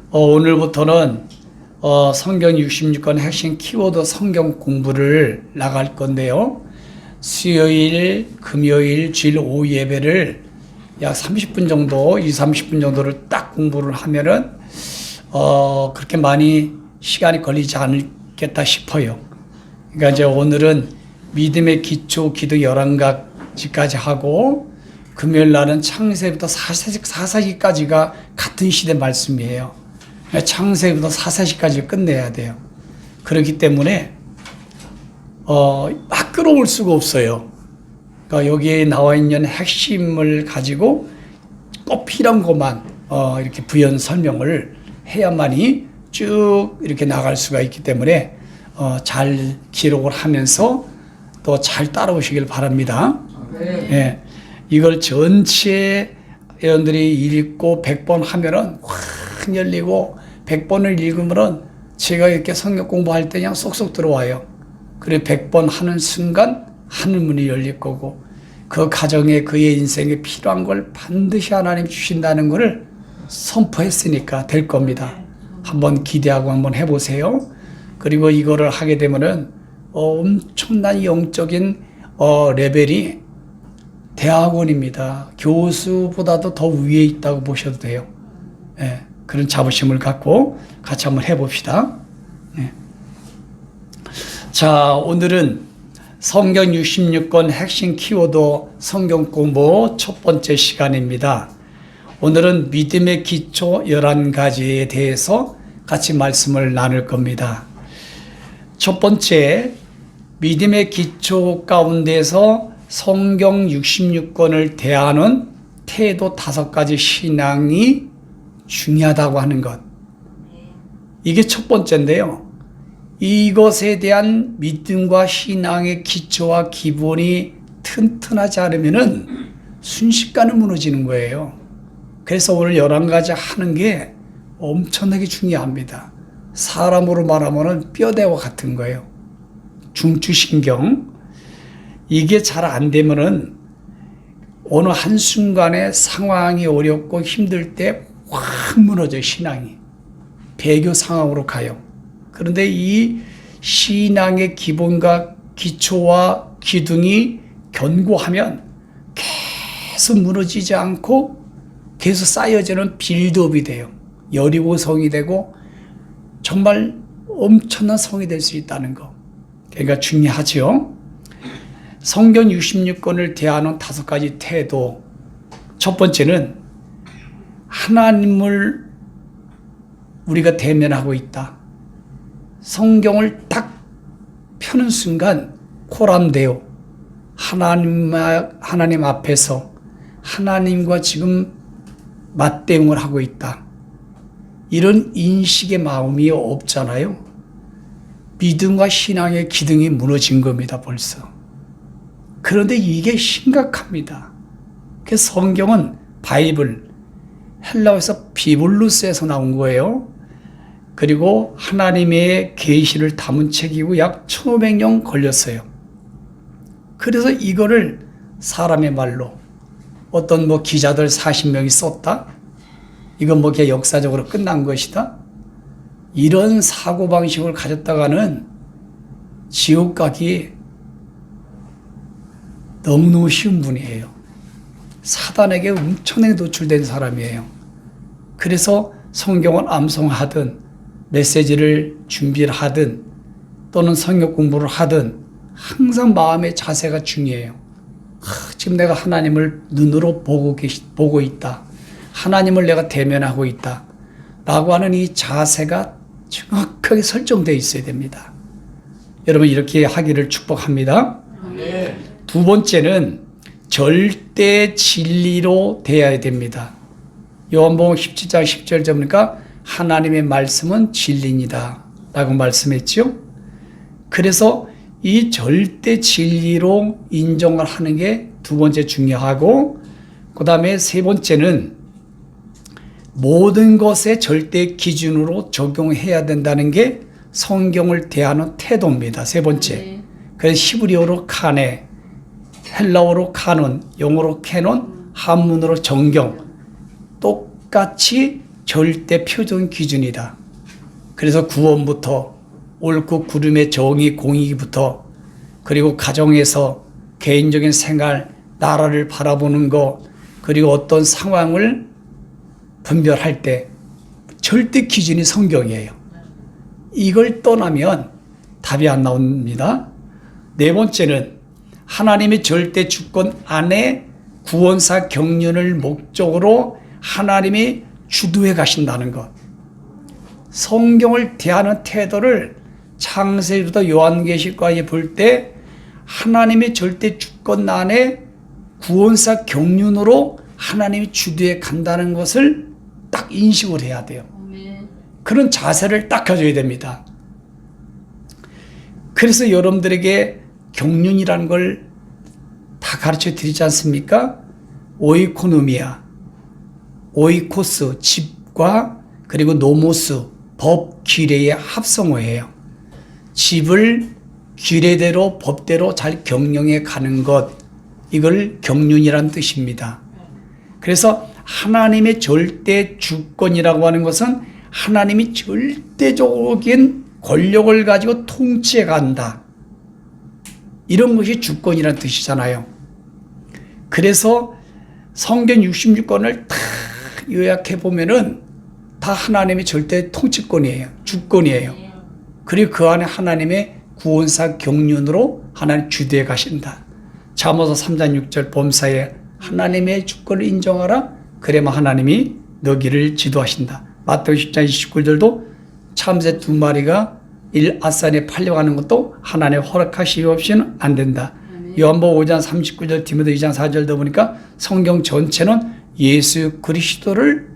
오늘부터는 성경 66권 핵심 키워드 성경 공부를 나갈 건데요. 수요일, 금요일, 주일 오후 예배를 약 30분 정도, 30분 정도를 딱 공부를 하면은 그렇게 많이 시간이 걸리지 않겠다 싶어요. 그러니까 이제 오늘은 믿음의 기초 기도 11가지까지 하고, 금요일 날은 창세기부터 사사기까지가 같은 시대 말씀이에요. 창세기부터 사사기까지 끝내야 돼요. 그렇기 때문에 막 끌어올 수가 없어요. 그러니까 여기에 나와 있는 핵심을 가지고 꼭 필요한 것만 이렇게 부연 설명을 해야만이 쭉 이렇게 나갈 수가 있기 때문에 잘 기록을 하면서 또 잘 따라오시길 바랍니다. 예, 이걸 전체 회원들이 읽고 100번 하면은 확 열리고, 100번을 읽으면은 제가 이렇게 성경 공부할 때 그냥 쏙쏙 들어와요. 그리고 100번 하는 순간 하늘문이 열릴 거고, 그 가정에 그의 인생에 필요한 걸 반드시 하나님 주신다는 것을 선포했으니까 될 겁니다. 한번 기대하고 한번 해보세요. 그리고 이거를 하게 되면은 엄청난 영적인 레벨이 대학원입니다. 교수보다도 더 위에 있다고 보셔도 돼요. 예, 그런 자부심을 갖고 같이 한번 해봅시다. 예. 자, 오늘은 성경 66권 핵심 키워드 성경 공부 첫 번째 시간입니다. 오늘은 믿음의 기초 11가지에 대해서 같이 말씀을 나눌 겁니다. 첫 번째, 믿음의 기초 가운데서 성경 66권을 대하는 태도 5가지 신앙이 중요하다고 하는 것. 이게 첫 번째인데요. 이것에 대한 믿음과 신앙의 기초와 기본이 튼튼하지 않으면은 순식간에 무너지는 거예요. 그래서 오늘 11가지 하는 게 엄청나게 중요합니다. 사람으로 말하면은 뼈대와 같은 거예요. 중추신경. 이게 잘 안 되면은 어느 한순간에 상황이 어렵고 힘들 때 확 무너져요, 신앙이. 배교 상황으로 가요. 그런데 이 신앙의 기본과 기초와 기둥이 견고하면 계속 무너지지 않고 계속 쌓여지는 빌드업이 돼요. 여리고 성이 되고 정말 엄청난 성이 될 수 있다는 거. 그러니까 중요하죠. 성경 66권을 대하는 5가지 태도. 첫 번째는 하나님을 우리가 대면하고 있다. 성경을 딱 펴는 순간 코람데오, 하나님 앞에서 하나님과 지금 맞대응을 하고 있다. 이런 인식의 마음이 없잖아요. 믿음과 신앙의 기둥이 무너진 겁니다, 벌써. 그런데 이게 심각합니다. 그래서 성경은 바이블, 헬라어에서 비블루스에서 나온 거예요. 그리고 하나님의 계시를 담은 책이고 약 1500년 걸렸어요. 그래서 이거를 사람의 말로 어떤 기자들 40명이 썼다? 이건 그냥 역사적으로 끝난 것이다? 이런 사고방식을 가졌다가는 지옥 가기 너무너무 쉬운 분이에요. 사단에게 엄청나게 노출된 사람이에요. 그래서 성경을 암송하든 메시지를 준비를 하든 또는 성경 공부를 하든 항상 마음의 자세가 중요해요. 지금 내가 하나님을 눈으로 보고 있다. 하나님을 내가 대면하고 있다. 라고 하는 이 자세가 정확하게 설정되어 있어야 됩니다. 여러분 이렇게 하기를 축복합니다. 네. 두 번째는 절대 진리로 대해야 됩니다. 요한복음 17장 10절 보니까 하나님의 말씀은 진리입니다 라고 말씀했죠. 그래서 이 절대 진리로 인정을 하는 게 두 번째 중요하고, 그 다음에 세 번째는 모든 것에 절대 기준으로 적용해야 된다는 게 성경을 대하는 태도입니다. 세 번째. 그래서 히브리어로 카네, 헬라어로 카논, 영어로 캐논, 한문으로 정경. 똑같이 절대 표준 기준이다. 그래서 구원부터 옳고 그름의 정의 공의부터 그리고 가정에서 개인적인 생활, 나라를 바라보는 것, 그리고 어떤 상황을 분별할 때 절대 기준이 성경이에요. 이걸 떠나면 답이 안 나옵니다. 네 번째는 하나님의 절대 주권 안에 구원사 경륜을 목적으로 하나님이 주도해 가신다는 것. 성경을 대하는 태도를 창세기부터 요한계시까지 볼 때 하나님의 절대 주권 안에 구원사 경륜으로 하나님이 주도해 간다는 것을 딱 인식을 해야 돼요. 그런 자세를 딱 가져야 됩니다. 그래서 여러분들에게 경륜이라는 걸 다 가르쳐 드리지 않습니까? 오이코노미아, 오이코스, 집과 그리고 노모스, 법, 규례의 합성어예요. 집을 규례대로 법대로 잘 경영해 가는 것, 이걸 경륜이란 뜻입니다. 그래서 하나님의 절대 주권이라고 하는 것은 하나님이 절대적인 권력을 가지고 통치해 간다. 이런 것이 주권이란 뜻이잖아요. 그래서 성경 66권을 다 요약해 보면은 다 하나님의 절대 통치권이에요. 주권이에요. 그리고 그 안에 하나님의 구원사 경륜으로 하나님 주도해 가신다. 잠언서 3장 6절 범사에 하나님의 주권을 인정하라. 그래야 하나님이 너희를 지도하신다. 마태복음 10장 29절도 참새 2마리가 일앗산에 팔려가는 것도 하나님 허락하시 없이는 안 된다. 요한복음 5장 39절, 디모데 2장 4절도 보니까 성경 전체는 예수 그리스도를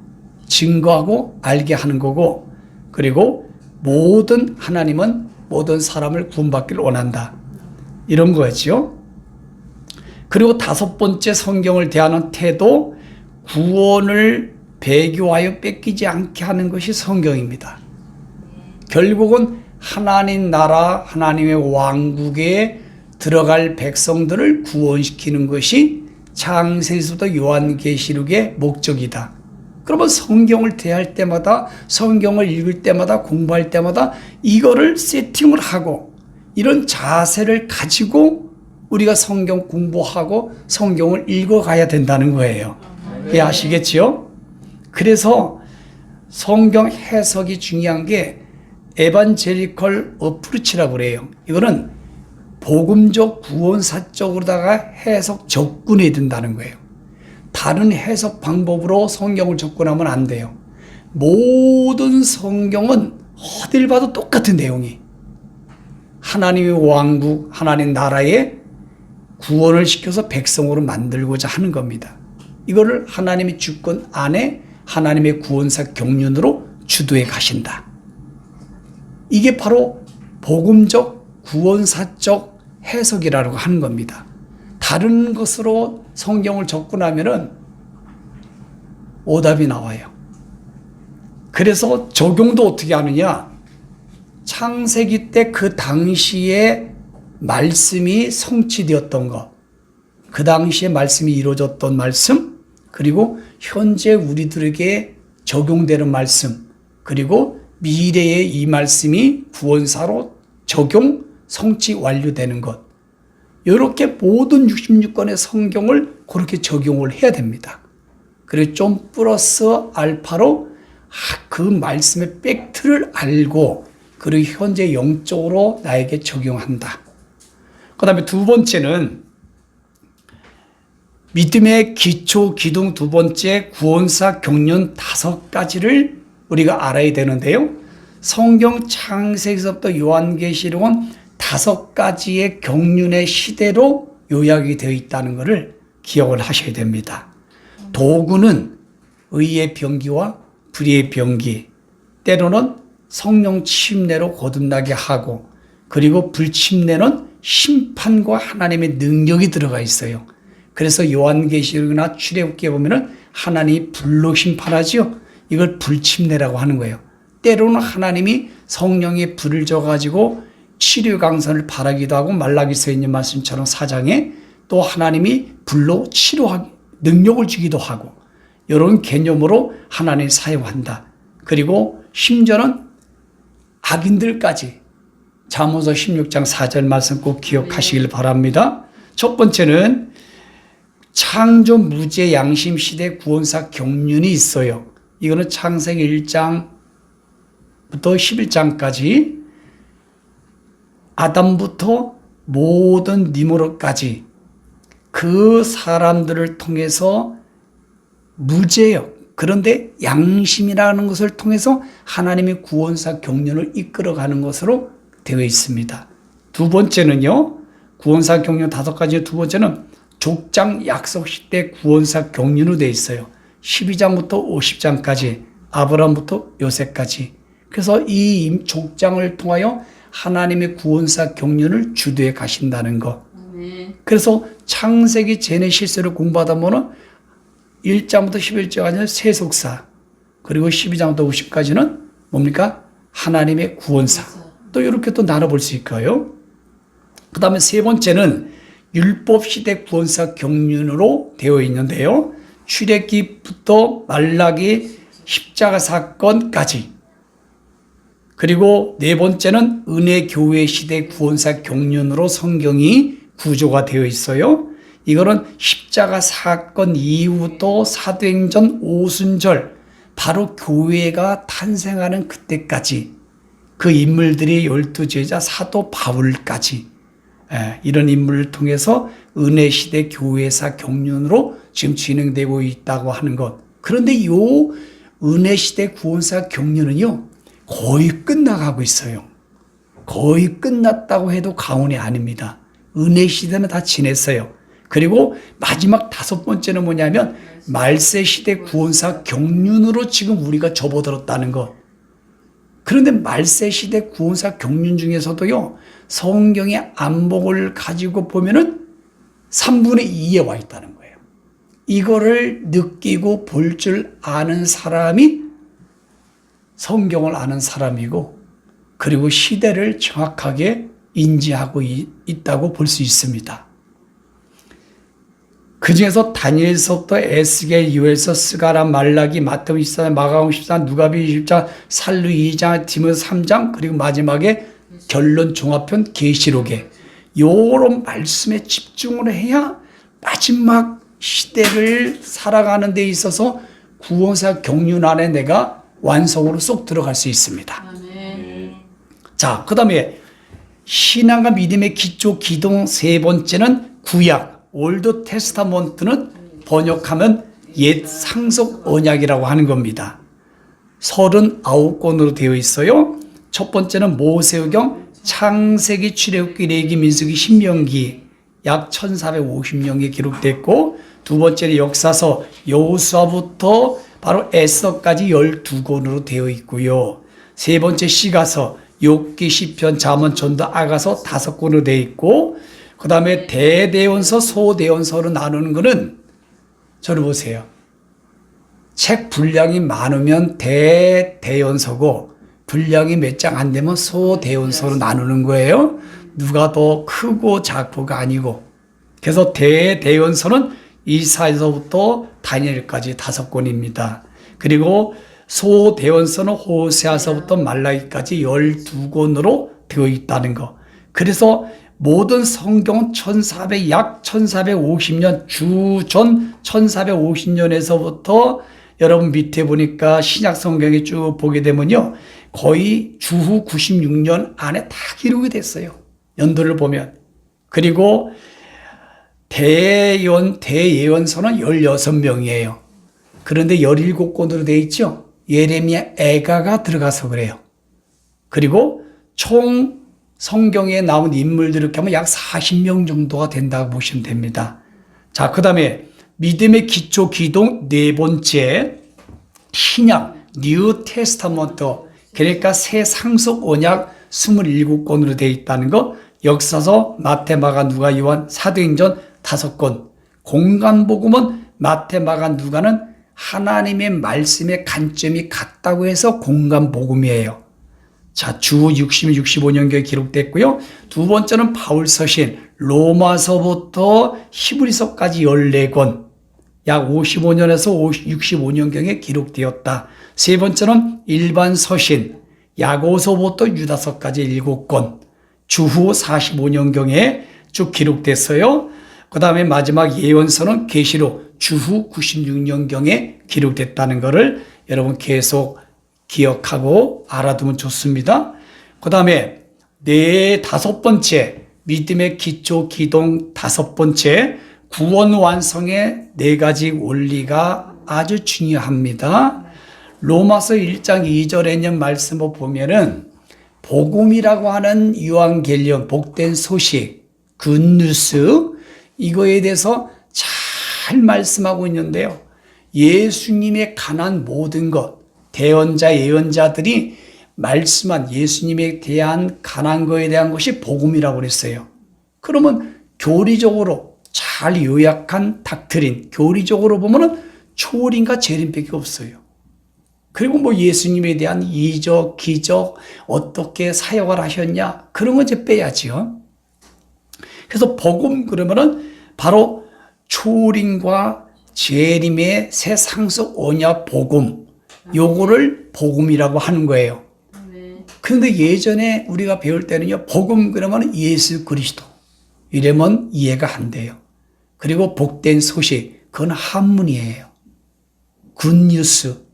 증거하고 알게 하는 거고, 그리고 모든 하나님은 모든 사람을 구원받기를 원한다. 이런 거였죠. 그리고 다섯 번째 성경을 대하는 태도, 구원을 배교하여 뺏기지 않게 하는 것이 성경입니다. 결국은 하나님 나라, 하나님의 왕국에 들어갈 백성들을 구원시키는 것이 창세기부터 요한계시록의 목적이다. 그러면 성경을 대할 때마다, 성경을 읽을 때마다, 공부할 때마다 이거를 세팅을 하고 이런 자세를 가지고 우리가 성경 공부하고 성경을 읽어가야 된다는 거예요. 이해하시겠지요? 그래서 성경 해석이 중요한 게 에반제리컬 어프로치라고 그래요. 이거는 복음적 구원사적으로다가 해석 접근해야 된다는 거예요. 다른 해석 방법으로 성경을 접근하면 안 돼요. 모든 성경은 어딜 봐도 똑같은 내용이 하나님의 왕국, 하나님 나라에 구원을 시켜서 백성으로 만들고자 하는 겁니다. 이거를 하나님의 주권 안에 하나님의 구원사 경륜으로 주도해 가신다. 이게 바로 복음적 구원사적 해석이라고 하는 겁니다. 다른 것으로 성경을 접근하면은 오답이 나와요. 그래서 적용도 어떻게 하느냐? 창세기 때 그 당시에 말씀이 성취되었던 것, 그 당시에 말씀이 이루어졌던 말씀, 그리고 현재 우리들에게 적용되는 말씀, 그리고 미래의 이 말씀이 구원사로 적용, 성취 완료되는 것. 이렇게 모든 66권의 성경을 그렇게 적용을 해야 됩니다. 그리고 좀 플러스 알파로 그 말씀의 팩트를 알고 그리고 현재 영적으로 나에게 적용한다. 그 다음에 두 번째는 믿음의 기초 기둥 두 번째 구원사 경륜 5가지를 우리가 알아야 되는데요. 성경 창세기서부터 요한계시록은 5가지의 경륜의 시대로 요약이 되어 있다는 것을 기억을 하셔야 됩니다. 도구는 의의 병기와 불의의 병기, 때로는 성령 침례로 거듭나게 하고, 그리고 불침례는 심판과 하나님의 능력이 들어가 있어요. 그래서 요한계시록이나 출애굽기에 보면은 하나님이 불로 심판하지요. 이걸 불침례라고 하는 거예요. 때로는 하나님이 성령의 불을 줘가지고 치료 강선을 바라기도 하고, 말라기서에 있는 말씀처럼 4장에 또 하나님이 불로 치료하기 능력을 주기도 하고, 이런 개념으로 하나님이 사용한다. 그리고 심지어는 악인들까지 잠언서 16장 4절 말씀 꼭 기억하시길 바랍니다. 첫 번째는 창조 무죄 양심 시대 구원사 경륜이 있어요. 이거는 창세기 1장부터 11장까지 아담부터 모든 니므롯까지 그 사람들을 통해서 무죄요. 그런데 양심이라는 것을 통해서 하나님의 구원사 경륜을 이끌어가는 것으로 되어 있습니다. 두 번째는요, 구원사 경륜 5가지, 두 번째는 족장 약속 시대 구원사 경륜으로 되어 있어요. 12장부터 50장까지, 아브라함부터 요셉까지. 그래서 이 족장을 통하여 하나님의 구원사 경륜을 주도해 가신다는 것. 그래서 창세기 제네시스를 공부하다 보면 1장부터 11장까지는 세속사, 그리고 12장부터 50까지는 뭡니까? 하나님의 구원사. 또 이렇게 또 나눠볼 수 있고요. 그 다음에 세 번째는 율법시대 구원사 경륜으로 되어 있는데요. 출애굽부터 말라기 십자가 사건까지. 그리고 네 번째는 은혜교회 시대 구원사 경륜으로 성경이 구조가 되어 있어요. 이거는 십자가 사건 이후부터 사도행전 오순절, 바로 교회가 탄생하는 그때까지 그 인물들이 12제자 사도 바울까지 이런 인물을 통해서 은혜시대 교회사 경륜으로 지금 진행되고 있다고 하는 것. 그런데 이 은혜시대 구원사 경륜은요, 거의 끝나가고 있어요. 거의 끝났다고 해도 과언이 아닙니다. 은혜시대는 다 지냈어요. 그리고 마지막 5번째는 뭐냐면 말세시대 구원사 경륜으로 지금 우리가 접어들었다는 것. 그런데 말세시대 구원사 경륜 중에서도요, 성경의 안목을 가지고 보면은 3분의 2에 와 있다는 거예요. 이거를 느끼고 볼 줄 아는 사람이 성경을 아는 사람이고, 그리고 시대를 정확하게 인지하고 있다고 볼 수 있습니다. 그 중에서 다니엘서부터 에스겔, 요엘서, 스가랴, 말라기, 마태복음 24장, 마가복음 14장, 누가복음 20장, 살루 2장, 디모데 3장, 그리고 마지막에 결론 종합편 계시록에 요런 말씀에 집중을 해야 마지막 시대를 살아가는 데 있어서 구원사 경륜 안에 내가 완성으로 쏙 들어갈 수 있습니다. 자, 그 다음에 신앙과 믿음의 기초 기동 세 번째는 구약, 올드 테스타먼트는 번역하면 옛 상속 언약이라고 하는 겁니다. 39권으로 되어 있어요. 첫 번째는 모세오경, 창세기, 출애굽기, 레위기, 민수기, 신명기 약 1450년이 기록됐고, 두 번째는 역사서 여호수아부터 바로 에스더까지 12권으로 되어 있고요. 세 번째 시가서, 욥기, 시편, 잠언, 전도, 아가서 5권으로 되어 있고, 그 다음에 대대원서, 소대원서로 나누는 거는 저를 보세요. 책 분량이 많으면 대대원서고 분량이 몇 장 안 되면 소대원서로 나누는 거예요. 누가 더 크고 작고가 아니고. 그래서 대대원서는 이사야서부터 다니엘까지 5권입니다. 그리고 소대원서는 호세아서부터 말라기까지 12권으로 되어 있다는 거. 그래서 모든 성경은 약 1450년, 주전 1450년에서부터 여러분 밑에 보니까 신약 성경에 쭉 보게 되면요, 거의 주후 96년 안에 다 기록이 됐어요. 연도를 보면. 그리고 대예언서는 16명이에요. 그런데 17권으로 되어 있죠. 예레미야 애가가 들어가서 그래요. 그리고 총 성경에 나온 인물들 이렇게 하면 약 40명 정도가 된다고 보시면 됩니다. 자, 그 다음에 믿음의 기초 기동 네 번째, 신약, 뉴 테스타먼트, 그러니까 새 상속 언약 27권으로 되어 있다는 거, 역사서, 마태, 마가, 누가, 요한, 사도행전 5권, 공간복음은 마태, 마가, 누가는 하나님의 말씀의 관점이 같다고 해서 공간복음이에요. 자, 주 60, 65년경에 기록됐고요. 두 번째는 바울 서신, 로마서부터 히브리서까지 14권, 약 55년에서 65년경에 기록되었다. 세 번째는 일반 서신, 야고보서부터 유다서까지 7권, 주후 45년경에 쭉 기록됐어요. 그 다음에 마지막 예언서는 계시록 주후 96년경에 기록됐다는 것을 여러분 계속 기억하고 알아두면 좋습니다. 그 다음에 다섯 번째, 믿음의 기초 기동 다섯 번째, 구원 완성의 4가지 원리가 아주 중요합니다. 로마서 1장 2절에 있는 말씀을 보면은 복음이라고 하는 유앙겔리온, 복된 소식, 굿뉴스, 이거에 대해서 잘 말씀하고 있는데요. 예수님의 관한 모든 것, 대언자, 예언자들이 말씀한 예수님에 대한 관한 것에 대한 것이 복음이라고 그랬어요. 그러면 교리적으로 잘 요약한 닥트린, 교리적으로 보면은 초월인과 재림밖에 없어요. 그리고 뭐 예수님에 대한 이적, 기적, 어떻게 사역을 하셨냐, 그런 거 이제 빼야지요. 그래서 복음 그러면은 바로 초월인과 재림의 새 상속 언약 복음, 요거를 복음이라고 하는 거예요. 그런데 예전에 우리가 배울 때는요, 복음 그러면 예수 그리스도 이러면 이해가 안 돼요. 그리고 복된 소식, 그건 한문이에요. 굿뉴스,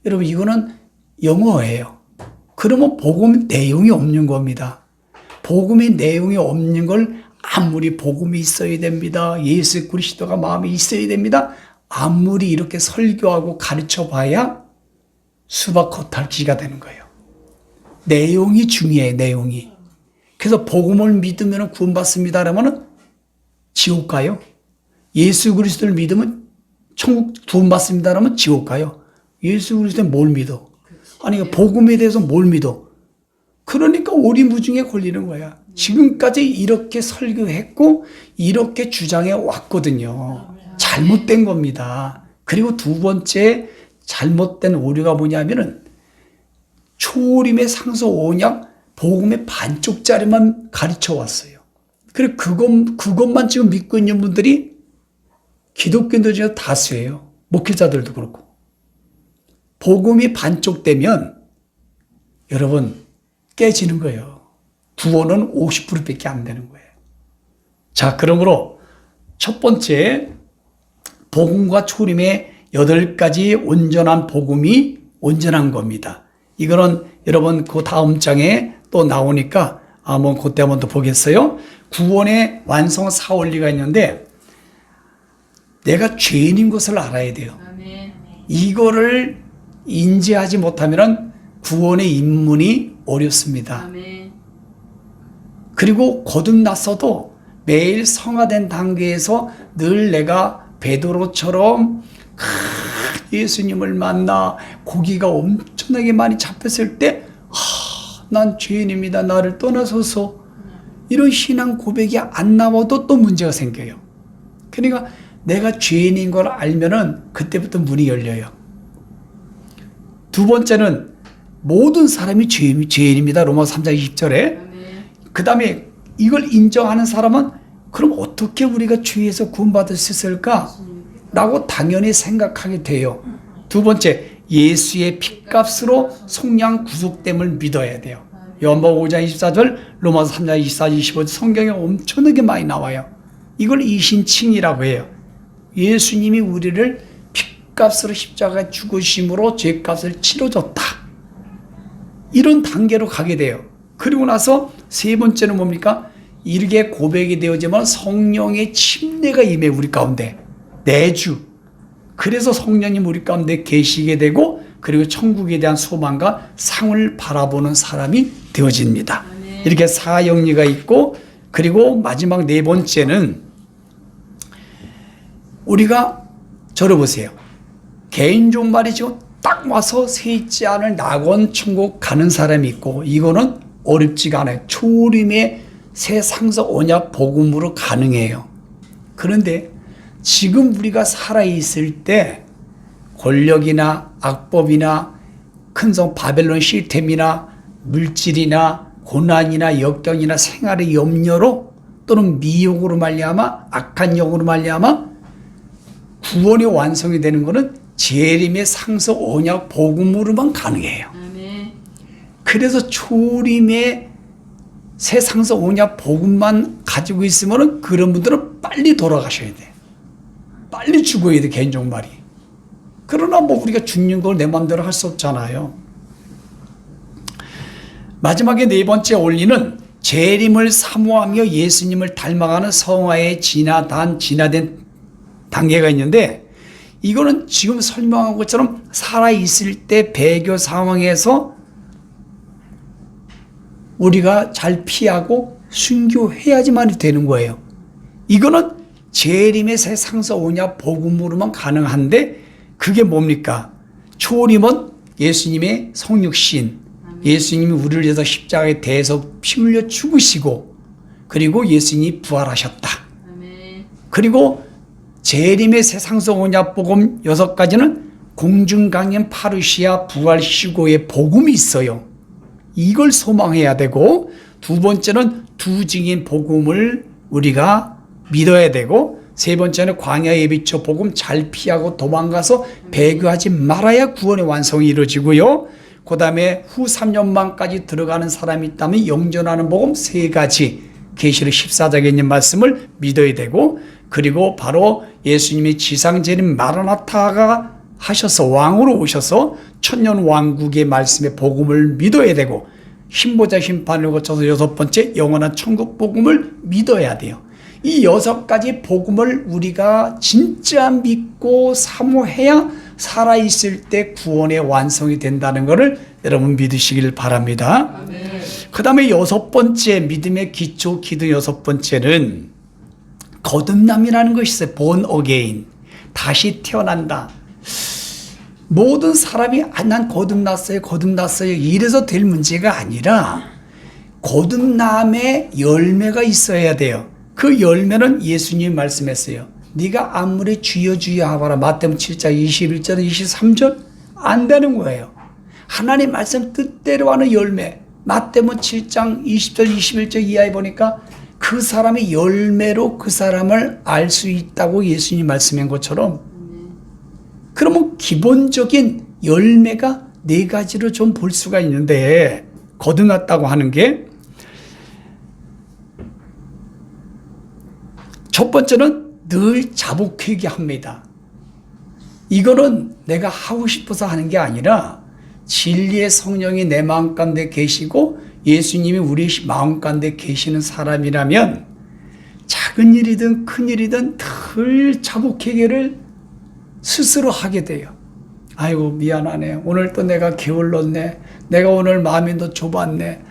여러분 이거는 영어예요. 그러면 복음 내용이 없는 겁니다. 복음의 내용이 없는 걸 아무리 복음이 있어야 됩니다, 예수 그리스도가 마음에 있어야 됩니다, 아무리 이렇게 설교하고 가르쳐 봐야 수박 겉핥기가 되는 거예요. 내용이 중요해, 내용이. 그래서 복음을 믿으면 구원받습니다 그러면 지옥 가요? 예수 그리스도를 믿으면 천국 구원받습니다 그러면 지옥 가요? 예수 그리스도는 뭘 믿어? 아니, 복음에 대해서 뭘 믿어? 그러니까 오리무중에 걸리는 거야. 지금까지 이렇게 설교했고 이렇게 주장해 왔거든요. 잘못된 겁니다. 그리고 두 번째 잘못된 오류가 뭐냐면은 초림의 상속 언약 복음의 반쪽짜리만 가르쳐 왔어요. 그리고 그것만 지금 믿고 있는 분들이 기독교인들 중에 다수예요. 목회자들도 그렇고. 복음이 반쪽되면 여러분 깨지는 거예요. 구원은 50%밖에 안 되는 거예요. 자, 그러므로 첫 번째, 복음과 초림의 8가지 온전한 복음이 온전한 겁니다. 이거는 여러분 그 다음 장에 또 나오니까 한번 그때 한번 더 보겠어요. 구원의 완성 사원리가 있는데 내가 죄인인 것을 알아야 돼요. 이거를 인지하지 못하면 구원의 입문이 어렵습니다. 그리고 거듭났어도 매일 성화된 단계에서 늘 내가 베드로처럼 예수님을 만나 고기가 엄청나게 많이 잡혔을 때 난 죄인입니다, 나를 떠나소서, 이런 신앙 고백이 안 나와도 또 문제가 생겨요. 그러니까 내가 죄인인 걸 알면은 그때부터 문이 열려요. 두 번째는 모든 사람이 죄인입니다. 로마서 3장 20절에. 그 다음에 이걸 인정하는 사람은 그럼 어떻게 우리가 죄에서 구원받을 수 있을까? 라고 당연히 생각하게 돼요. 두 번째, 예수의 핏값으로 속량 구속됨을 믿어야 돼요. 요한복음 5장 24절, 로마서 3장 24, 25절 성경에 엄청나게 많이 나와요. 이걸 이신칭이라고 해요. 예수님이 우리를 핏값으로 십자가에 죽으심으로 죄값을 치러줬다. 이런 단계로 가게 돼요. 그리고 나서 세 번째는 뭡니까? 이렇게 고백이 되어지면 성령의 침례가 임해 우리 가운데. 내주. 그래서 성령님 우리 가운데 계시게 되고 그리고 천국에 대한 소망과 상을 바라보는 사람이 되어집니다. 이렇게 사영리가 있고, 그리고 마지막 네 번째는 우리가 저를 보세요. 개인 종말이 지금 딱 와서 세지 않을 낙원 천국 가는 사람이 있고, 이거는 어렵지가 않아요. 초림의 새 상속 언약 복음으로 가능해요. 그런데 지금 우리가 살아있을 때 권력이나 악법이나 큰성 바벨론 시스템이나 물질이나 고난이나 역경이나 생활의 염려로 또는 미혹으로 말미암아 악한 영으로 말미암아 구원의 완성이 되는 것은 재림의 상서 언약 복음으로만 가능해요. 아멘. 그래서 초림의 새 상서 언약 복음만 가지고 있으면 그런 분들은 빨리 돌아가셔야 돼. 빨리 죽어야 돼, 개인종말이. 그러나 뭐 우리가 죽는 걸 내 마음대로 할 수 없잖아요. 마지막에 네 번째 원리는 재림을 사모하며 예수님을 닮아가는 성화에 진화된 단계가 있는데, 이거는 지금 설명한 것처럼 살아있을 때 배교 상황에서 우리가 잘 피하고 순교해야지만 되는 거예요. 이거는 재림의 새 상서 언약 복음으로만 가능한데, 그게 뭡니까? 초림은 예수님의 성육신, 예수님이 우리를 위해서 십자가에 대해서 피 흘려 죽으시고, 그리고 예수님이 부활하셨다. 아멘. 그리고 재림의 새 상서 언약 복음 6가지는 공중강림 파루시아 부활 시고의 복음이 있어요. 이걸 소망해야 되고, 두 번째는 두 증인 복음을 우리가 믿어야 되고, 세 번째는 광야 예비처 복음 잘 피하고 도망가서 배교하지 말아야 구원의 완성이 이루어지고요. 그 다음에 후 3년만까지 들어가는 사람이 있다면 영전하는 복음 3가지, 계시록 14장에 있는 말씀을 믿어야 되고, 그리고 바로 예수님이 지상재림 마라나타가 하셔서 왕으로 오셔서 천년 왕국의 말씀의 복음을 믿어야 되고, 흰보자 심판을 거쳐서 6번째 영원한 천국 복음을 믿어야 돼요. 이 6가지 복음을 우리가 진짜 믿고 사모해야 살아있을 때 구원의 완성이 된다는 것을 여러분 믿으시길 바랍니다. 그 다음에 6번째 믿음의 기초 기도 6번째는 거듭남이라는 것이 있어요. born again, 다시 태어난다. 모든 사람이 난 거듭났어요 이래서 될 문제가 아니라 거듭남의 열매가 있어야 돼요. 그 열매는 예수님이 말씀했어요. 네가 아무리 주여 주여 하거라, 마태복음 7장 21절 23절 안 되는 거예요. 하나님 말씀 뜻대로 하는 열매, 마태복음 7장 20절 21절 이하에 보니까 그 사람의 열매로 그 사람을 알 수 있다고 예수님이 말씀한 것처럼, 그러면 기본적인 열매가 4가지로 좀 볼 수가 있는데, 거듭났다고 하는 게 첫 번째는 늘 자복회개 합니다. 이거는 내가 하고 싶어서 하는 게 아니라 진리의 성령이 내 마음 가운데 계시고 예수님이 우리 마음 가운데 계시는 사람이라면 작은 일이든 큰 일이든 늘 자복회개를 스스로 하게 돼요. 아이고 미안하네, 오늘 또 내가 게을렀네, 내가 오늘 마음이 더 좁았네,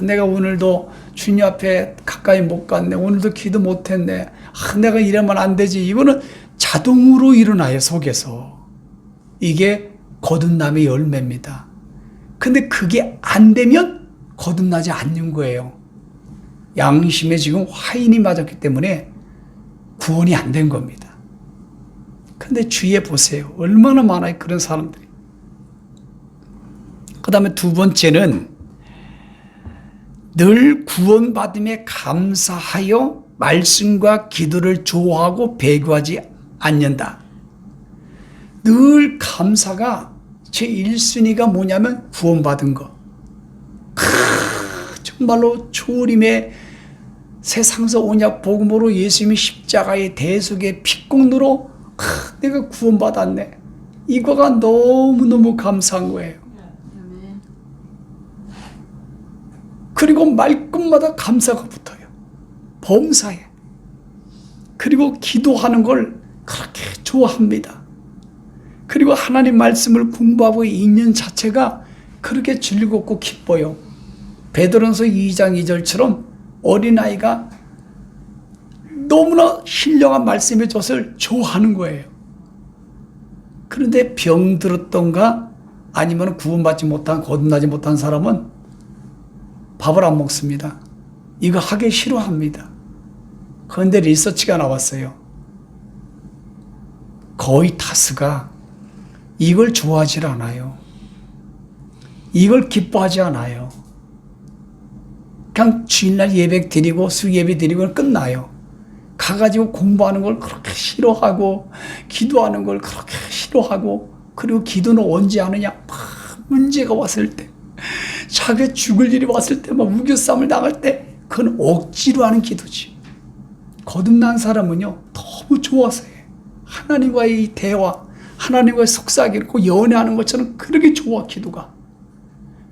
내가 오늘도 주님 앞에 가까이 못 갔네, 오늘도 기도 못했네, 내가 이러면 안 되지. 이거는 자동으로 일어나요, 속에서. 이게 거듭남의 열매입니다. 근데 그게 안 되면 거듭나지 않는 거예요. 양심에 지금 화인이 맞았기 때문에 구원이 안 된 겁니다. 근데 주위에 보세요. 얼마나 많아요, 그런 사람들이. 그 다음에 두 번째는 늘 구원받음에 감사하여 말씀과 기도를 좋아하고 배교하지 않는다. 늘 감사가 제 1순위가 뭐냐면 구원받은 거. 정말로 초림의 새 상서 언약 복음으로 예수님이 십자가의 대속의 피공로로 내가 구원받았네. 이거가 너무너무 감사한 거예요. 그리고 말끝마다 감사가 붙어요. 범사에. 그리고 기도하는 걸 그렇게 좋아합니다. 그리고 하나님 말씀을 공부하고 있는 자체가 그렇게 즐겁고 기뻐요. 베드로전서 2장 2절처럼 어린아이가 너무나 신령한 말씀의 젖을 좋아하는 거예요. 그런데 병들었던가 아니면 구원받지 못한, 거듭나지 못한 사람은 밥을 안 먹습니다. 이거 하기 싫어합니다. 그런데 리서치가 나왔어요. 거의 다수가 이걸 좋아하지 않아요. 이걸 기뻐하지 않아요. 그냥 주일날 예배 드리고 수예배 드리고 끝나요. 가가지고 공부하는 걸 그렇게 싫어하고 기도하는 걸 그렇게 싫어하고 그리고 기도는 언제 하느냐? 막 문제가 왔을 때 자기가 죽을 일이 왔을 때 막 우겨싸움을 당할 때 그건 억지로 하는 기도지. 거듭난 사람은요 너무 좋아서 해. 하나님과의 대화, 하나님과의 속삭이고 연애하는 것처럼 그렇게 좋아. 기도가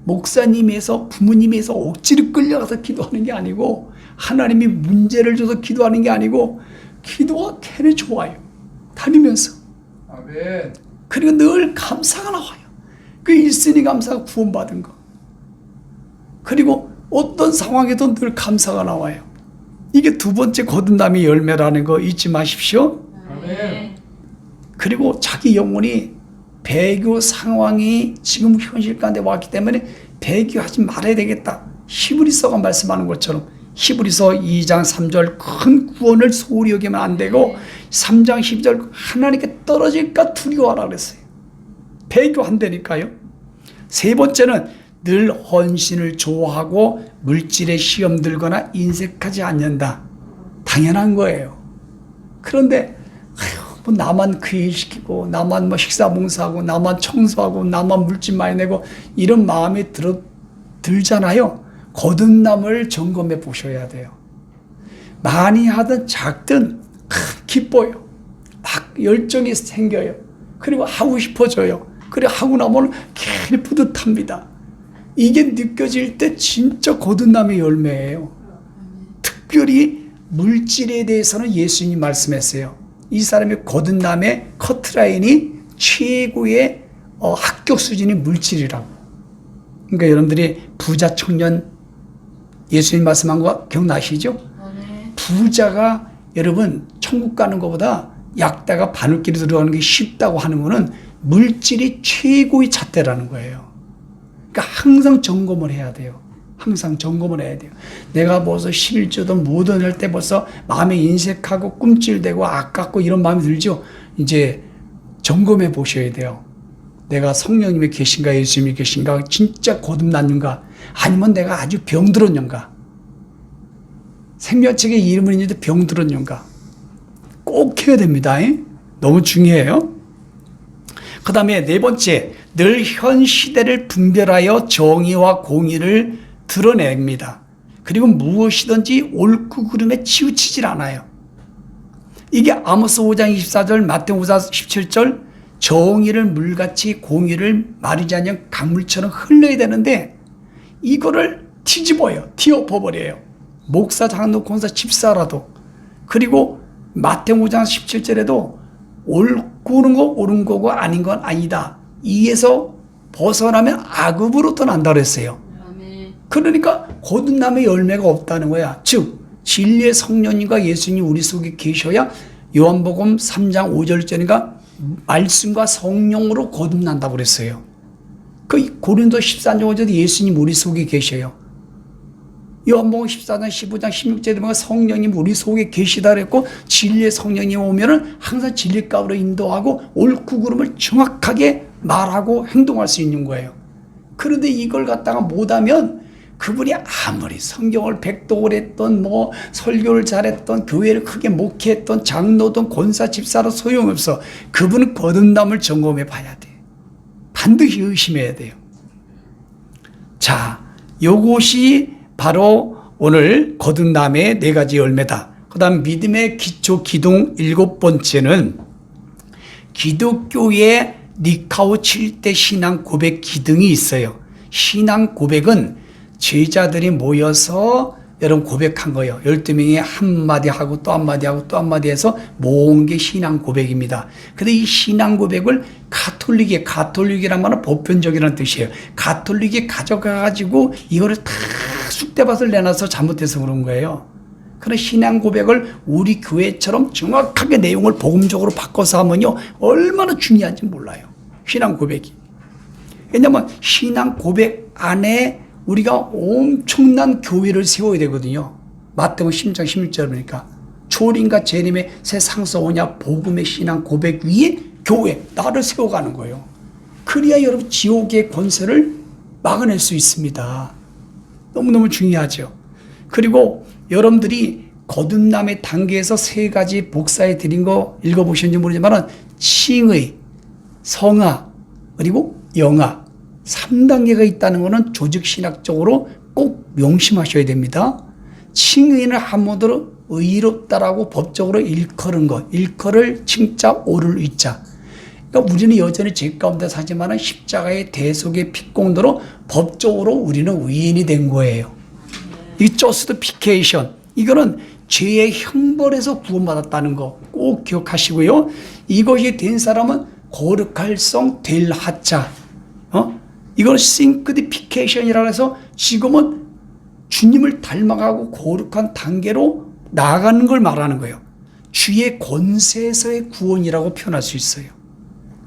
목사님에서 부모님에서 억지로 끌려가서 기도하는 게 아니고 하나님이 문제를 줘서 기도하는 게 아니고 기도가 걔네 좋아요. 다니면서. 아멘. 그리고 늘 감사가 나와요. 그 일순위 감사가 구원받은 거. 그리고 어떤 상황에도 늘 감사가 나와요. 이게 두 번째 거듭남의 열매라는 거 잊지 마십시오. 아멘. 그리고 자기 영혼이 배교 상황이 지금 현실 가운데 왔기 때문에 배교하지 말아야 되겠다. 히브리서가 말씀하는 것처럼 히브리서 2장 3절 큰 구원을 소홀히 여기면 안 되고 3장 12절 하나님께 떨어질까 두려워하라 그랬어요. 배교한다니까요. 세 번째는 늘 헌신을 좋아하고 물질에 시험 들거나 인색하지 않는다. 당연한 거예요. 그런데 뭐 나만 그 일 시키고 나만 뭐 식사 봉사하고 나만 청소하고 나만 물질 많이 내고 이런 마음이 들잖아요. 거듭남을 점검해 보셔야 돼요. 많이 하든 작든 기뻐요. 막 열정이 생겨요. 그리고 하고 싶어져요. 그리고 하고 나면 괜히 뿌듯합니다. 이게 느껴질 때 진짜 거듭남의 열매예요. 특별히 물질에 대해서는 예수님이 말씀했어요. 이 사람의 거듭남의 커트라인이 최고의 합격 수준이 물질이라고. 그러니까 여러분들이 부자 청년 예수님 말씀한 거 기억나시죠? 네. 부자가 여러분 천국 가는 것보다 약다가 바늘길에 들어가는 게 쉽다고 하는 거는 물질이 최고의 잣대라는 거예요. 그러니까 항상 점검을 해야 돼요. 항상 점검을 해야 돼요. 내가 벌써 11조든 뭐든 할 때 벌써 마음에 인색하고 꿈찔대고 아깝고 이런 마음이 들죠. 이제 점검해 보셔야 돼요. 내가 성령님이 계신가 예수님이 계신가 진짜 거듭났는가 아니면 내가 아주 병들었는가 생명책에 이름은 있는데 병들었는가 꼭 해야 됩니다. 너무 중요해요. 그 다음에 네 번째 늘 현 시대를 분별하여 정의와 공의를 드러냅니다. 그리고 무엇이든지 옳고 그름에 치우치질 않아요. 이게 아모스 5장 24절 마태복음 5장 17절 정의를 물같이 공의를 마르지 않는 강물처럼 흘러야 되는데 이거를 뒤집어요. 뒤엎어버려요. 목사, 장로, 권사, 집사라도. 그리고 마태복음 5장 17절에도 옳고 거 옳은 거고 아닌 건 아니다. 이에서 벗어나면 악업으로부터 난다 그랬어요. 그러니까 거듭남의 열매가 없다는 거야. 즉 진리의 성령님과 예수님 우리 속에 계셔야 요한복음 3장 5절째니까 말씀과 성령으로 거듭난다고 그랬어요. 그 고린도 14장 5절에 예수님 우리 속에 계셔요. 요한복음 14장 15장 16절에 보면 성령님 우리 속에 계시다 그랬고 진리의 성령님 오면은 항상 진리 가운데로 인도하고 옳고 그름을 정확하게 말하고 행동할 수 있는 거예요. 그런데 이걸 갖다가 못하면 그분이 아무리 성경을 백독을 했던 뭐 설교를 잘했던 교회를 크게 목회했던 장로든 권사 집사로 소용없어. 그분은 거듭남을 점검해 봐야 돼. 반드시 의심해야 돼요. 자, 요것이 바로 오늘 거듭남의 네 가지 열매다. 그 다음 믿음의 기초 기둥 7번째는 기독교의 니카오 7대 신앙 고백 기둥이 있어요. 신앙 고백은 제자들이 모여서 여러분 고백한 거예요. 12명이 한마디 하고 또 한마디 하고 또 한마디 해서 모은 게 신앙 고백입니다. 근데 이 신앙 고백을 가톨릭이란 말은 보편적이라는 뜻이에요. 가톨릭이 가져가가지고 이거를 다 쑥대밭을 내놔서 잘못해서 그런 거예요. 그런 신앙 고백을 우리 교회처럼 정확하게 내용을 복음적으로 바꿔서 하면요 얼마나 중요한지 몰라요. 신앙 고백이. 왜냐하면 신앙 고백 안에 우리가 엄청난 교회를 세워야 되거든요. 마태복음 10장 16절이니까 초림과 재림의 새 상서 오냐 복음의 신앙 고백 위에 교회 나를 세워가는 거예요. 그래야 여러분 지옥의 권세를 막아낼 수 있습니다. 너무너무 중요하죠. 그리고 여러분들이 거듭남의 단계에서 세 가지 복사해 드린 거 읽어보셨는지 모르지만 칭의, 성화, 그리고 영화 3단계가 있다는 것은 조직신학적으로 꼭 명심하셔야 됩니다. 칭의는 한마디로 의롭다라고 법적으로 일컬은 것, 일컬을 칭자 오를 의자. 그러니까 우리는 여전히 죄 가운데 사지만 십자가의 대속의 피공로로 법적으로 우리는 의인이 된 거예요. 이 저스티피케이션, 이거는 죄의 형벌에서 구원받았다는 거 꼭 기억하시고요. 이것이 된 사람은 거룩할 성 될 하자, 이걸 싱크디피케이션이라 해서 지금은 주님을 닮아가고 거룩한 단계로 나아가는 걸 말하는 거예요. 주의 권세에서의 구원이라고 표현할 수 있어요.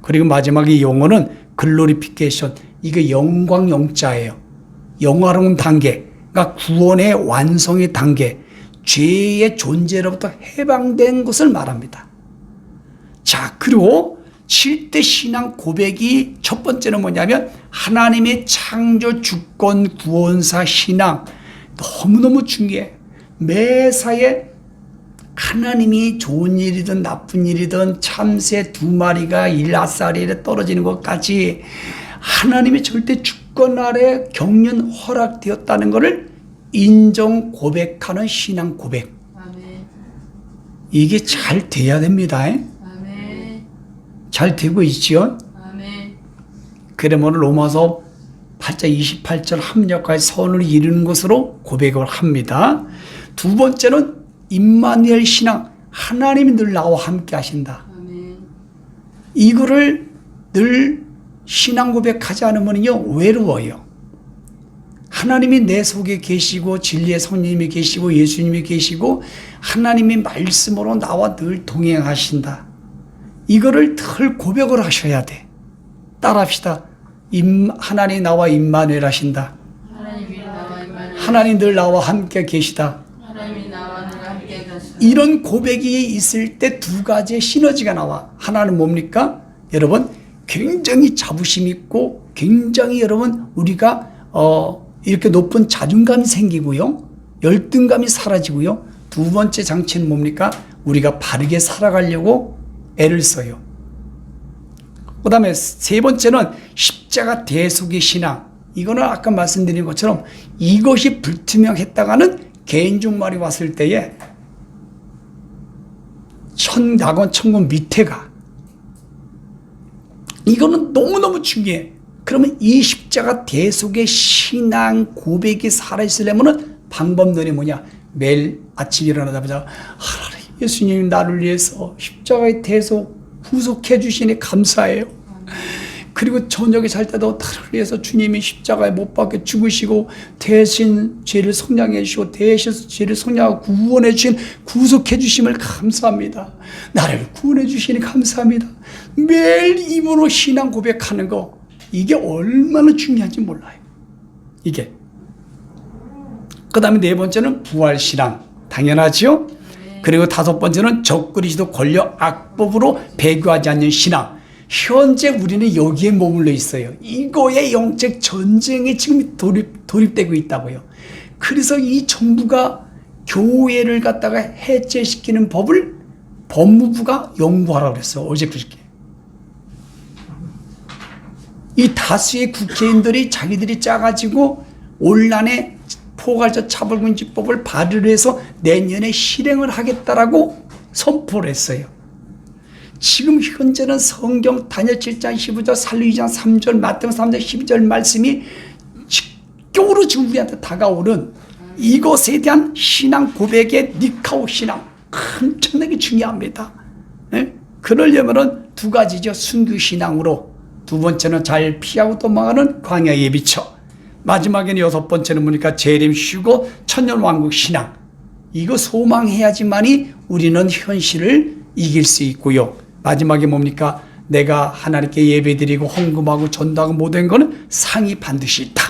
그리고 마지막에 영어는 글로리피케이션, 이게 영광 영자예요. 영화로운 단계, 그러니까 구원의 완성의 단계, 죄의 존재로부터 해방된 것을 말합니다. 자, 그리고 7대 신앙 고백이 첫 번째는 뭐냐면 하나님의 창조 주권 구원사 신앙. 너무너무 중요해. 매사에 하나님이 좋은 일이든 나쁜 일이든 참새 2마리가 일라사리에 떨어지는 것까지 하나님의 절대 주권 아래 경륜 허락되었다는 것을 인정 고백하는 신앙 고백. 아멘. 이게 잘 돼야 됩니다. 아멘. 잘 되고 있지요? 아멘. 그러면 로마서 8장 28절 합력할 선을 이루는 것으로 고백을 합니다. 두 번째는 임마누엘 신앙, 하나님이 늘 나와 함께 하신다. 아멘. 이거를 늘 신앙 고백하지 않으면요 외로워요. 하나님이 내 속에 계시고 진리의 성령님이 계시고 예수님이 계시고 하나님의 말씀으로 나와 늘 동행하신다. 이거를 늘 고백을 하셔야 돼. 따라합시다. 하나님 나와 임마누엘 하신다. 하나님 늘 나와 함께 계시다. 하나님이 나와 늘 함께 가시다. 이런 고백이 있을 때 두 가지의 시너지가 나와. 하나는 뭡니까? 여러분 굉장히 자부심 있고 굉장히 여러분 우리가 이렇게 높은 자존감이 생기고요. 열등감이 사라지고요. 두 번째 장치는 뭡니까? 우리가 바르게 살아가려고 애를 써요. 그 다음에 세 번째는 십자가 대속의 신앙. 이거는 아까 말씀드린 것처럼 이것이 불투명했다가는 개인종말이 왔을 때에 낙원 천국 밑에 가. 이거는 너무너무 중요해. 그러면 이 십자가 대속의 신앙 고백이 살아있으려면 방법론이 뭐냐? 매일 아침 일어나자마자 하나님 예수님 나를 위해서 십자가의 대속 후속해 주시니 감사해요. 그리고 저녁에 잘 때도 나를 위해서 주님이 십자가에 못 박혀 죽으시고 대신 죄를 속량해 주시고 대신 죄를 속량하고 구원해 주신 구속해 주심을 감사합니다. 나를 구원해 주시니 감사합니다. 매일 입으로 신앙 고백하는 거 이게 얼마나 중요한지 몰라요. 이게. 그 다음에 네 번째는 부활신앙. 당연하죠? 그리고 다섯 번째는 적그리스도 권력 악법으로 배교하지 않는 신앙. 현재 우리는 여기에 머물러 있어요. 이거의 영적 전쟁에 지금 돌입되고 있다고요. 그래서 이 정부가 교회를 갖다가 해체시키는 법을 법무부가 연구하라고 그랬어. 어제 그저께. 이 다수의 국회의원들이 자기들이 짜가지고 올란에 포괄적 차별금지법을 발의를 해서 내년에 실행을 하겠다라고 선포를 했어요. 지금 현재는 성경 다니엘 7장 15절 살리 2장 3절 마태복음 3장 12절 말씀이 직격으로 지금 우리한테 다가오는 이것에 대한 신앙 고백의 니카오 신앙 엄청나게 중요합니다. 네? 그러려면 두 가지죠. 순교 신앙으로 두 번째는 잘 피하고 도망가는 광야의 비처. 마지막에는 여섯 번째는 뭐니까 재림 쉬고 천년왕국 신앙. 이거 소망해야지만이 우리는 현실을 이길 수 있고요. 마지막에 뭡니까? 내가 하나님께 예배드리고 헌금하고 전도하고 모든 거는 상이 반드시 있다.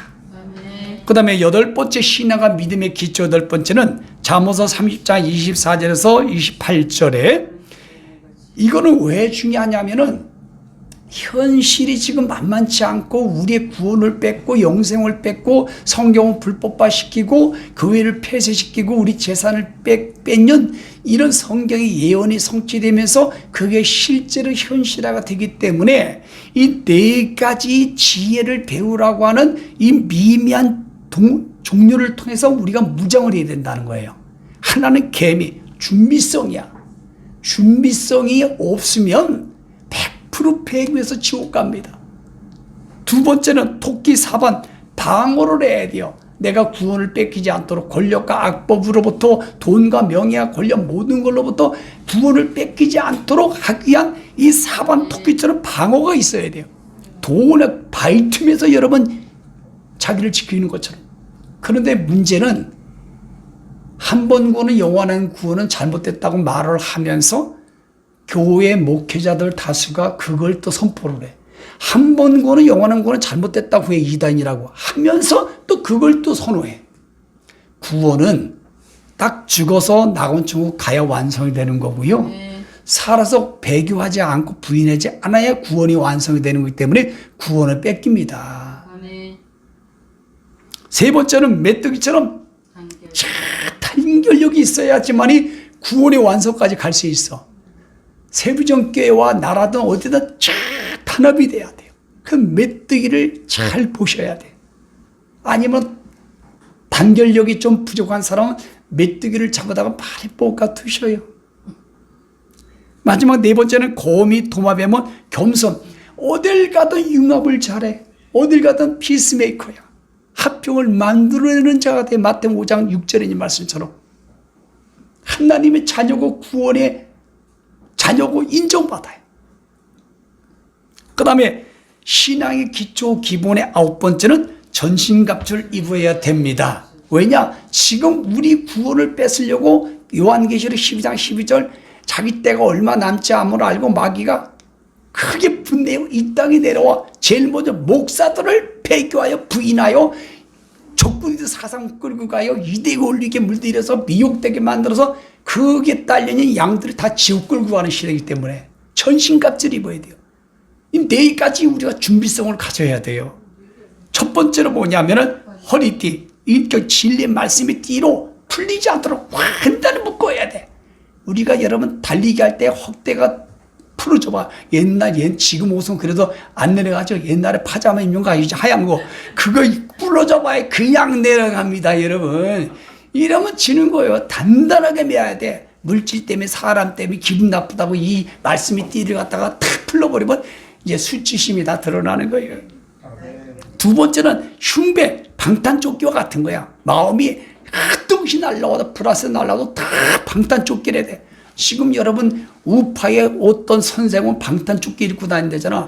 그 다음에 여덟 번째 신앙과 믿음의 기초 여덟 번째는 잠언서 30장 24절에서 28절에 이거는 왜 중요하냐면은 현실이 지금 만만치 않고 우리의 구원을 뺏고 영생을 뺏고 성경을 불법화시키고 교회를 폐쇄시키고 우리 재산을 뺏는 이런 성경의 예언이 성취되면서 그게 실제로 현실화가 되기 때문에 이 네 가지 지혜를 배우라고 하는 이 미미한 종류를 통해서 우리가 무장을 해야 된다는 거예요. 하나는 계미, 준비성이야. 준비성이 없으면 100% 폐교해서 지옥 갑니다. 두 번째는 토끼 4번 방어를 해야 돼요. 내가 구원을 뺏기지 않도록 권력과 악법으로부터 돈과 명예와 권력 모든 걸로부터 구원을 뺏기지 않도록 하기 위한 이 4번 토끼처럼 방어가 있어야 돼요. 돈을 발틈에서 여러분 자기를 지키는 것처럼. 그런데 문제는 한 번 구원은 영원한 구원은 잘못됐다고 말을 하면서 교회 목회자들 다수가 그걸 또 선포를 해. 한 번 구원은 영원한 구원은 잘못됐다고 해 이단이라고 하면서 또 그걸 또 선호해. 구원은 딱 죽어서 낙원천국 가야 완성이 되는 거고요. 살아서 배교하지 않고 부인하지 않아야 구원이 완성이 되는 거기 때문에 구원을 뺏깁니다. 세 번째는 메뚜기처럼 단결력이 있어야지만이 구원의 완성까지 갈 수 있어. 세부정교회와 나라든 어디든 쫙 탄압이 돼야 돼요. 그 메뚜기를 잘 보셔야 돼. 아니면 단결력이 좀 부족한 사람은 메뚜기를 잡아다가 많이 볶아 두셔요. 마지막 네 번째는 곰이 도마뱀은 겸손. 어딜 가든 융합을 잘해. 어딜 가든 피스메이커야. 합평을 만들어내는 자가 돼. 마태복음 5장 6절의 말씀처럼 하나님의 자녀고 구원의 자녀고 인정받아요. 그 다음에 신앙의 기초 기본의 9번째는 전신갑주를 입어야 됩니다. 왜냐? 지금 우리 구원을 뺏으려고 요한계시록 12장 12절 자기 때가 얼마 남지 않음을 알고 마귀가 크게 분내어 이 땅에 내려와 제일 먼저 목사들을 배교하여 부인하여 적군들 사상 끌고 가요. 이대에 올리게 물들여서 미혹되게 만들어서 그게 딸려있는 양들을 다 지옥 끌고 가는 시대이기 때문에 전신갑주를 입어야 돼요. 이 네 가지 우리가 준비성을 가져야 돼요. 첫 번째로 뭐냐면은 허리띠, 이 진리의 말씀의 띠로 풀리지 않도록 완전히 묶어야 돼. 우리가 여러분 달리기 할 때 헛대가 풀어줘봐. 지금 옷은 그래도 안 내려가죠. 옛날에 파자마 입는 거 아니죠. 하얀 거. 그거 풀어줘봐야 그냥 내려갑니다, 여러분. 이러면 지는 거예요. 단단하게 매야 돼. 물질 때문에 사람 때문에 기분 나쁘다고 이 말씀이 띠를 갖다가 탁 풀러버리면 이제 수치심이 다 드러나는 거예요. 두 번째는 흉배, 방탄조끼와 같은 거야. 마음이 뜬시 날라와도 플러스 날라와도 다 방탄조끼래 돼. 지금 여러분 우파의 어떤 선생은 방탄조끼 입고 다닌다잖아.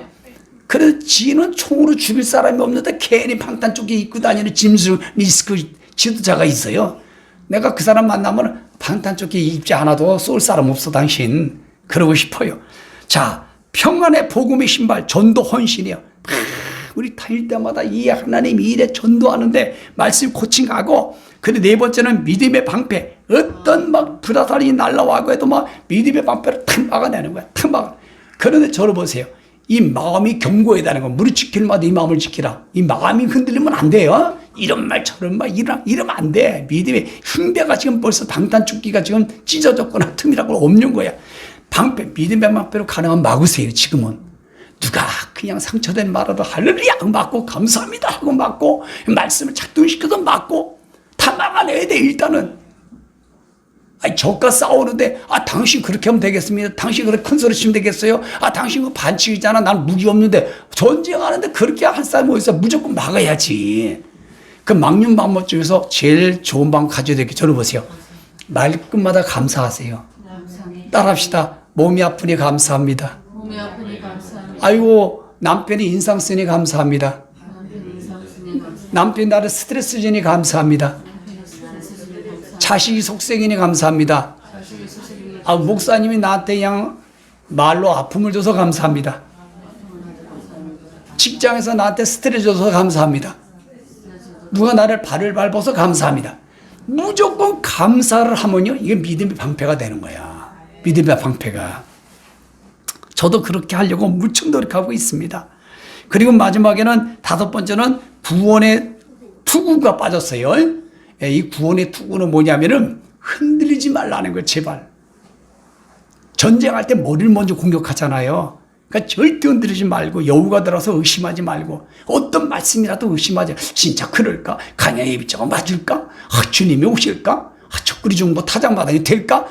그래서 지는 총으로 죽일 사람이 없는데 괜히 방탄조끼 입고 다니는 짐승 리스크 지도자가 있어요. 내가 그 사람 만나면 방탄조끼 입지 않아도 쏠 사람 없어 당신. 그러고 싶어요. 자, 평안의 복음의 신발 전도 헌신이요. 우리 다닐 때마다 이 하나님 일에 전도하는데 말씀 코칭하고, 근데 네 번째는 믿음의 방패. 어떤 막 불화살이 날라와고 해도 막 믿음의 방패를 탁 막아내는 거야. 탁 막아. 그런데 저를 보세요. 이 마음이 견고해야 되는 거. 무릎 지킬 마다 이 마음을 지키라. 이 마음이 흔들리면 안 돼요. 이런 말 저런 말 이러면 안 돼. 믿음의 흉배가 지금 벌써 방탄조끼가 지금 찢어졌거나 틈이라고 없는 거야. 방패, 믿음의 방패로 가능하면 막으세요. 지금은. 누가 그냥 상처된 말하도 할렐루야 하고 맞고 감사합니다 하고 맞고 말씀을 작동시켜서 맞고 다 막아내야 돼. 일단은 저가 싸우는데 당신 그렇게 하면 되겠습니다. 당신 그렇게 큰 소리 치면 되겠어요. 당신 그 반칙이잖아. 난 무기 없는데. 전쟁하는데 그렇게 할 사람이 어디 있어. 무조건 막아야지. 그 막는 방법 중에서 제일 좋은 방법 가져야 될 게 저를 보세요. 말끝마다 감사하세요. 따라합시다. 몸이 아프니 감사합니다. 몸이 아프니 감사합니다. 아이고 남편이 인상 쓰니 감사합니다. 남편이 나를 스트레스 주니 감사합니다. 자식이 속생이니 감사합니다. 목사님이 나한테 그냥 말로 아픔을 줘서 감사합니다. 직장에서 나한테 스트레스 줘서 감사합니다. 누가 나를 발을 밟아서 감사합니다. 무조건 감사를 하면요, 이게 믿음의 방패가 되는 거야. 믿음의 방패가. 저도 그렇게 하려고 무척 노력하고 있습니다. 그리고 마지막에는 5번째는 구원의 투구가 빠졌어요. 이 구원의 투구는 뭐냐면은 흔들리지 말라는 거예요. 제발. 전쟁할 때 머리를 먼저 공격하잖아요. 그러니까 절대 흔들리지 말고 여우가 들어서 의심하지 말고 어떤 말씀이라도 의심하지. 진짜 그럴까? 가냐의 입자가 맞을까? 주님이 오실까? 적그리 중보 타작마당이 될까?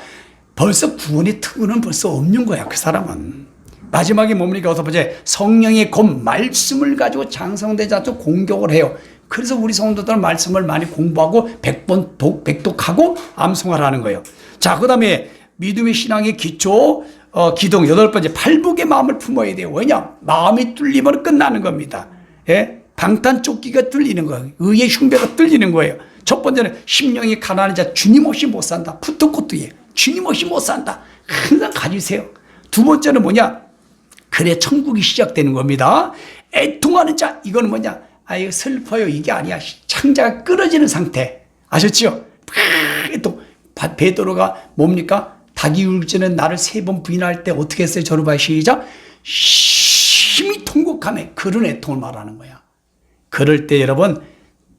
벌써 구원의 투구는 벌써 없는 거야. 그 사람은. 마지막에 뭡니까? 6번째, 성령의 곧 말씀을 가지고 장성되자도 공격을 해요. 그래서 우리 성도들은 말씀을 많이 공부하고 100번 백독하고 암송하라는 거예요. 자, 그 다음에 믿음의 신앙의 기초, 기둥 8번째, 팔복의 마음을 품어야 돼요. 왜냐? 마음이 뚫리면 끝나는 겁니다. 예? 방탄조끼가 뚫리는 거예요. 의의 흉배가 뚫리는 거예요. 첫 번째는 심령이 가난한 자, 주님 없이 못 산다. 푸트코트에 주님 없이 못 산다. 항상 가지세요. 두 번째는 뭐냐? 그래 천국이 시작되는 겁니다. 애통하는 자, 이거는 뭐냐? 이거 슬퍼요. 이게 아니야. 창자가 끊어지는 상태. 아셨죠? 또 베드로가 뭡니까? 닭이 울지는 나를 3번 부인할 때 어떻게 했어요? 저를 봐요. 시작. 심히 통곡하며 그런 애통을 말하는 거야. 그럴 때 여러분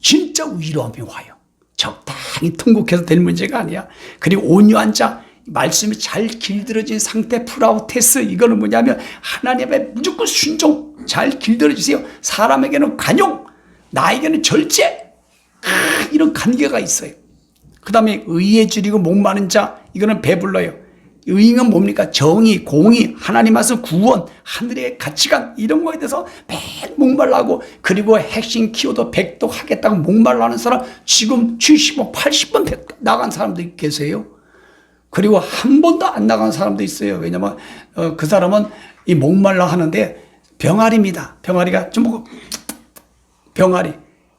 진짜 위로함이 와요. 적당히 통곡해서 될 문제가 아니야. 그리고 온유한 자, 말씀이 잘 길들여진 상태, 프라우테스, 이거는 뭐냐면 하나님의 무조건 순종, 잘 길들여주세요. 사람에게는 관용, 나에게는 절제, 이런 관계가 있어요. 그 다음에 의에 줄이고 목마른 자, 이거는 배불러요. 의는 뭡니까? 정의, 공의, 하나님 말씀, 구원, 하늘의 가치관, 이런 거에 대해서 매일 목말라고, 그리고 핵심 키워드 100도 하겠다고 목말라는 사람 지금 70번, 80번 나간 사람도 계세요. 그리고 한 번도 안 나간 사람도 있어요. 왜냐면 그 사람은 이 목말라 하는데 병아리입니다. 병아리가 좀 병아리.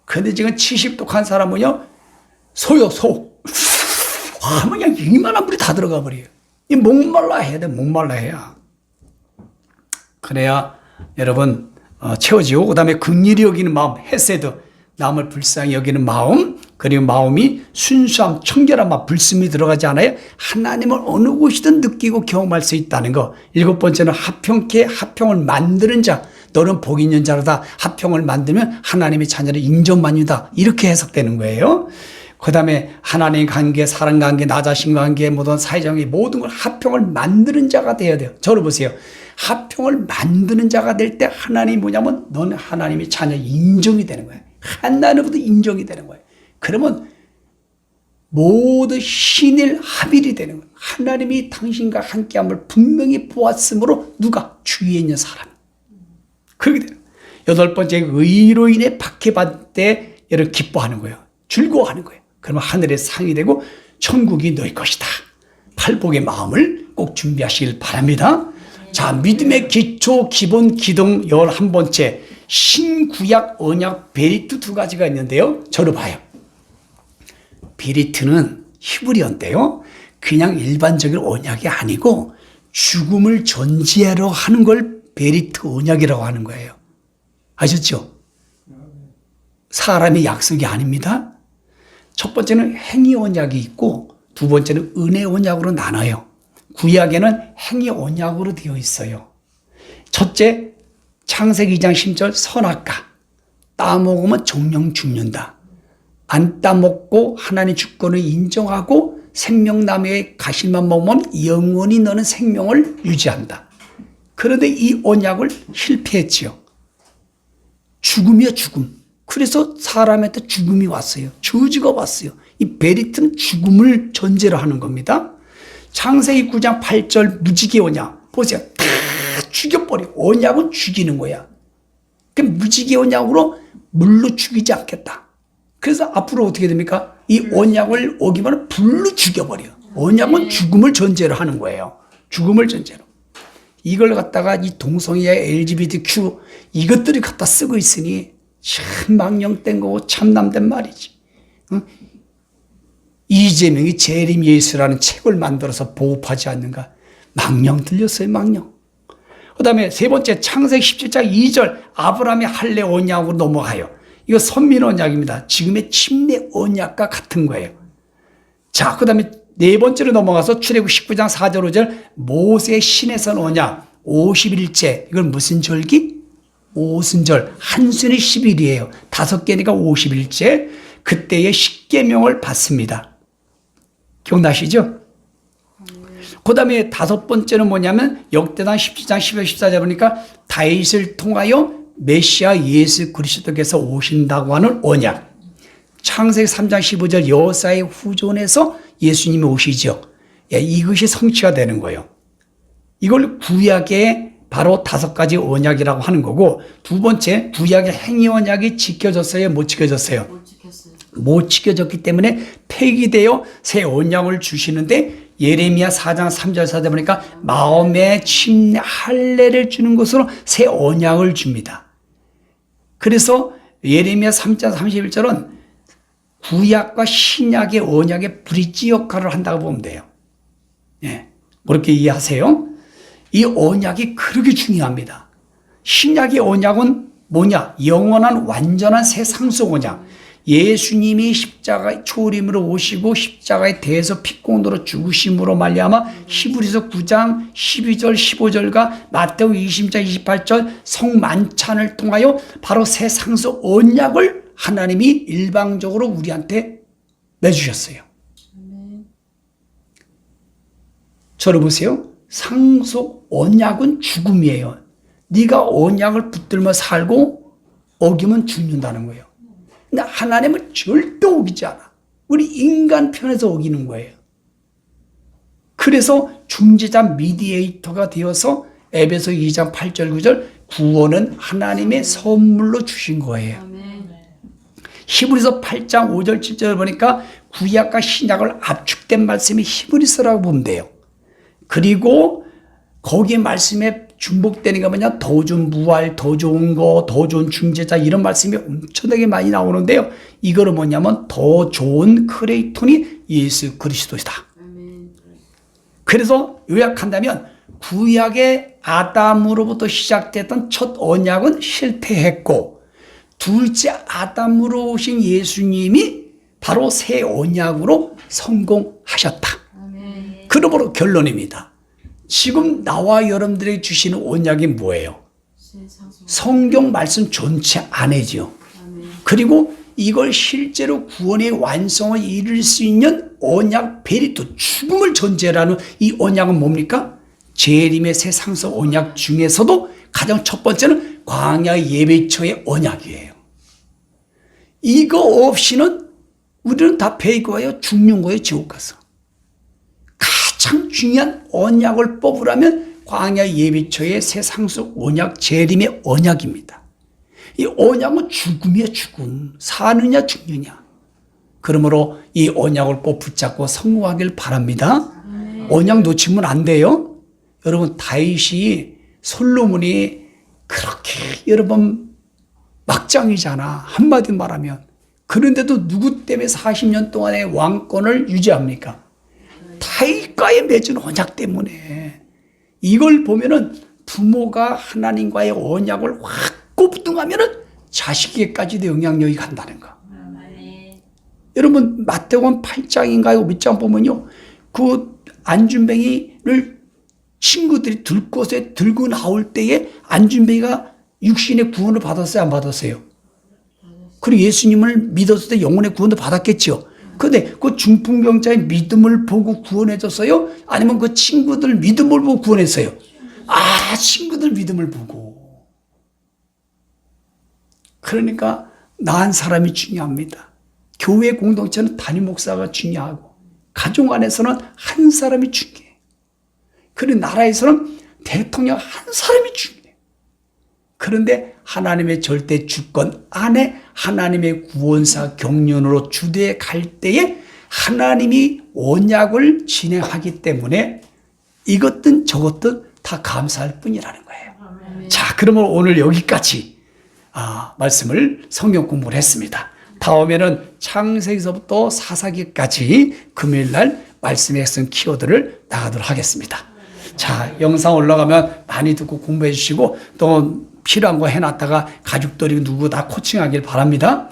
근데 지금 70독 한 사람은요, 소요, 소. 그냥 이만한 물이 다 들어가 버려요. 이 목말라 해야 돼. 목말라 해야. 그래야 여러분 채워지고, 그 다음에 긍휼히 여기는 마음, 헤세드, 남을 불쌍히 여기는 마음, 그리고 마음이 순수함, 청결함, 불씀이 들어가지 않아요. 하나님을 어느 곳이든 느끼고 경험할 수 있다는 거. 7번째는 합평케 합평을 만드는 자, 너는 복 있는 자로다. 합평을 만들면 하나님의 자녀를 인정받는다. 이렇게 해석되는 거예요. 그 다음에 하나님 관계, 사람 관계, 나 자신 관계, 모든 사회적인 모든 걸 합평을 만드는 자가 되어야 돼요. 저를 보세요. 합평을 만드는 자가 될 때 하나님이 뭐냐면 너는 하나님의 자녀 인정이 되는 거예요. 하나님부터 인정이 되는 거예요. 그러면 모두 신일 합일이 되는 거예요. 하나님이 당신과 함께함을 분명히 보았으므로 누가? 주위에 있는 사람. 그렇게 돼요. 8번째, 의로 인해 박해받을 때 여러분 기뻐하는 거예요. 즐거워하는 거예요. 그러면 하늘의 상이 되고 천국이 너희 것이다. 팔복의 마음을 꼭 준비하시길 바랍니다. 자, 믿음의 기초, 기본, 기둥 11번째, 신구약, 언약, 베리트 2가지가 있는데요. 저를 봐요. 베리트는 히브리어인데요. 그냥 일반적인 언약이 아니고 죽음을 전제하러 하는 걸 베리트 언약이라고 하는 거예요. 아셨죠? 사람의 약속이 아닙니다. 첫 번째는 행위 언약이 있고 두 번째는 은혜 언약으로 나눠요. 구약에는 행위 언약으로 되어 있어요. 첫째, 창세기 2장 10절 선악과. 따먹으면 정령 죽는다. 안 따먹고 하나님 주권을 인정하고 생명나무의 가시만 먹으면 영원히 너는 생명을 유지한다. 그런데 이 언약을 실패했지요. 죽음이야, 죽음. 그래서 사람한테 죽음이 왔어요. 저주가 왔어요. 이 베리트는 죽음을 전제로 하는 겁니다. 창세기 9장 8절 무지개 언약. 보세요. 다 죽여버려. 언약은 죽이는 거야. 그 무지개 언약으로 물로 죽이지 않겠다. 그래서 앞으로 어떻게 됩니까? 이 언약을 어기면 불로 죽여버려. 언약은 죽음을 전제로 하는 거예요. 죽음을 전제로. 이걸 갖다가 이 동성애와 LGBTQ 이것들이 갖다 쓰고 있으니 참 망령된 거고 참남된 말이지. 응? 이재명이 재림 예수라는 책을 만들어서 보호하지 않는가? 망령 들렸어요, 망령. 그 다음에 세 번째, 창세기 17장 2절, 아브라함의 할례 언약으로 넘어가요. 이거 선민 언약입니다. 지금의 침례 언약과 같은 거예요. 자, 그 다음에 네 번째로 넘어가서 출애굽 19장 4절 5절, 모세 신의 선 언약. 50일째. 이건 무슨 절기? 오순절. 한순이 10일이에요. 5개니까 50일째. 그때의 십계명을 받습니다. 기억나시죠? 그 다음에 5번째는 뭐냐면 역대상 17장 12절 14절 보니까 다윗을 통하여 메시아 예수 그리스도께서 오신다고 하는 언약. 창세기 3장 15절 여호사의 후손에서 예수님이 오시죠. 예, 이것이 성취가 되는 거예요. 이걸 구약의 바로 5가지 언약이라고 하는 거고, 두 번째 구약의 행위 언약이 지켜졌어요? 못 지켜졌어요? 못 지켰어요. 못 지켜졌기 때문에 폐기되어 새 언약을 주시는데, 예레미야 4장 3절 4절 보니까 마음의 침례 할례를 주는 것으로 새 언약을 줍니다. 그래서 예레미야 3장 31절은 구약과 신약의 언약의 브릿지 역할을 한다고 보면 돼요. 예, 그렇게 이해하세요? 이 언약이 그렇게 중요합니다. 신약의 언약은 뭐냐? 영원한 완전한 새 상속 언약. 예수님이 십자가 초림으로 오시고 십자가에 대해서 피공로로 죽으심으로 말미암아 히브리서 9장 12절 15절과 마태오 20장 28절 성만찬을 통하여 바로 새 상속 언약을 하나님이 일방적으로 우리한테 내주셨어요. 저를 보세요. 상속 언약은 죽음이에요. 네가 언약을 붙들며 살고 어기면 죽는다는 거예요. 근데 하나님은 절대 어기지 않아. 우리 인간 편에서 어기는 거예요. 그래서 중재자 미디에이터가 되어서 에베소 2장 8절 9절 구원은 하나님의 선물로 주신 거예요. 히브리서 8장 5절 7절을 보니까 구약과 신약을 압축된 말씀이 히브리서라고 보면 돼요. 그리고 거기에 말씀에 중복되는 게 뭐냐? 더 좋은 부활, 더 좋은 거, 더 좋은 중재자 이런 말씀이 엄청나게 많이 나오는데요. 이거는 뭐냐면 더 좋은 크레이톤이 예수 그리스도이다. 그래서 요약한다면 구약의 아담으로부터 시작됐던 첫 언약은 실패했고 둘째 아담으로 오신 예수님이 바로 새 언약으로 성공하셨다. 그러므로 결론입니다. 지금 나와 여러분들에게 주시는 언약이 뭐예요? 성경 말씀 전체 안에죠. 그리고 이걸 실제로 구원의 완성을 이룰 수 있는 언약 베리토 죽음을 전제라는 이 언약은 뭡니까? 재림의 새 상속 언약 중에서도 가장 첫 번째는 광야 예배처의 언약이에요. 이거 없이는 우리는 다 배고파요, 죽는 거예요, 지옥 가서. 가장 중요한 언약을 뽑으라면 광야 예비처의 새 상속 언약, 재림의 언약입니다. 이 언약은 죽음이야, 죽음. 사느냐 죽느냐. 그러므로 이 언약을 꼭 붙잡고 성공하길 바랍니다. 언약 놓치면 안 돼요. 여러분 다윗이 솔로몬이 그렇게 여러분 막장이잖아. 한마디 말하면. 그런데도 누구 때문에 40년 동안의 왕권을 유지합니까? 다윗과의 맺은 언약 때문에. 이걸 보면은 부모가 하나님과의 언약을 확 꼽등하면은 자식에게까지도 영향력이 간다는 거. 여러분 마태복음 8장인가요? 몇 장 보면요. 그 안준뱅이를 친구들이 들것에 들고 나올 때에 안준뱅이가 육신의 구원을 받았어요? 안 받았어요? 그리고 예수님을 믿었을 때 영혼의 구원도 받았겠죠. 그런데 그 중풍병자의 믿음을 보고 구원해줬어요? 아니면 그 친구들 믿음을 보고 구원했어요? 아, 친구들 믿음을 보고. 그러니까 나은 사람이 중요합니다. 교회 공동체는 단임 목사가 중요하고 가족 안에서는 한 사람이 중요해요. 그리고 나라에서는 대통령 한 사람이 중요해요. 그런데 하나님의 절대 주권 안에 하나님의 구원사 경륜으로 주되에 갈 때에 하나님이 언약을 진행하기 때문에 이것든 저것든 다 감사할 뿐이라는 거예요. 자, 그러면 오늘 여기까지 말씀을 성경 공부를 했습니다. 다음에는 창세기서부터 사사기까지 금요일날 말씀의 핵심 키워드를 나가도록 하겠습니다. 자, 영상 올라가면 많이 듣고 공부해 주시고 또 필요한 거 해놨다가 가족들이 누구 다 코칭하길 바랍니다.